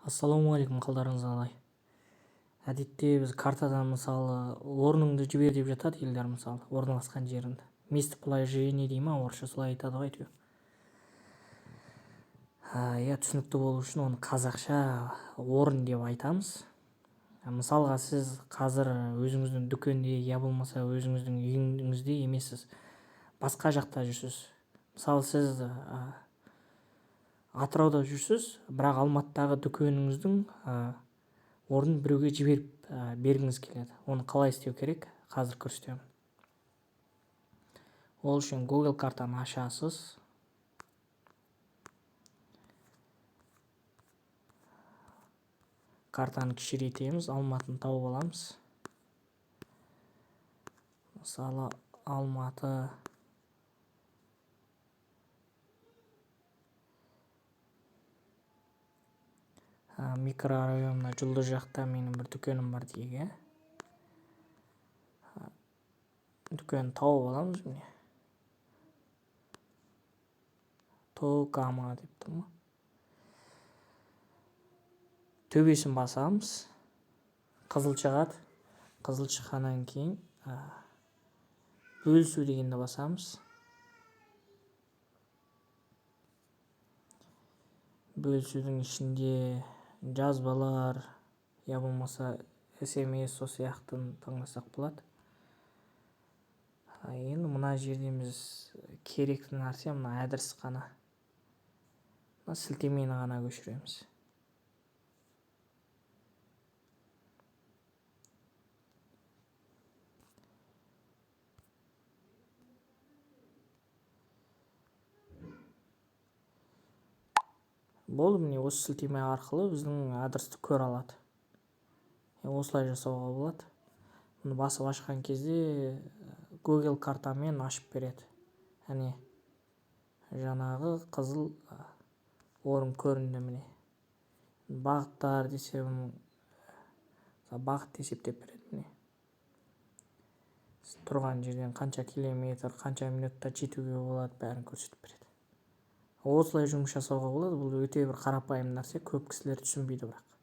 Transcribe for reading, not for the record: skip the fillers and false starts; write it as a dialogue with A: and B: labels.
A: Ассалаумағалейкум, қалдарыңыз қалай? Әдетте біз картадан мысалы орныңды жібер деп жатады елдер, мысалы орналасқан жеріңді. Место положение дей ма, орысша солай айтады ғой әйтеуір. Иә, түсінікті болу үшін оны қазақша орын деп айтамыз. Мысалға сіз қазір өзіңіздің дүкенде, я болмаса өзіңіздің үйіңізде емессіз, басқа жақта жүрсіз. Мысалы сіз Атырауда жүрсіз, бірақ Алматыдағы дүкеніңіздің орнын біреуге жіберіп бергіңіз келеді. Оны қалай істеу керек? Қазір көрсетемін. Ол үшін Google картаны ашасыз. Картаны кішірейтеміз, Алматыны тауып аламыз. Мысалы Алматы микрорайонына Жұлдыз жақта менің бір дүкенім бар дейік. Дүкенді тауып аламыз міне. Токама деп тұр ма? Төбесін басамыз. Қызыл шығады. Қызыл шыққаннан кейін бөлісу дегенді басамыз. Бөлісудің ішінде жазбалар, я болмаса SMS сол сияқтыны таңдасақ болады. Енді мына жерде біз керекті нәрсе мына адрес қана. Сілтемені ғана көшіреміз. Болды, міне осы сілтеме арқылы біздің адресті көре алады. Осылай жасауға болады. Бұны басып ашқан кезде Google картамен ашып береді. Әне жаңағы қызыл орын көрінді міне. Бағыттар десе, бағыт есептеп береді міне. Тұрған жерден қанша километр, қанша минутта жетуге болады, бәрін көрсетіп береді. Осылай жұмыс жасауға болады. Бұл өте бір қарапайым нәрсе, көп кісілер түсінбейді бірақ.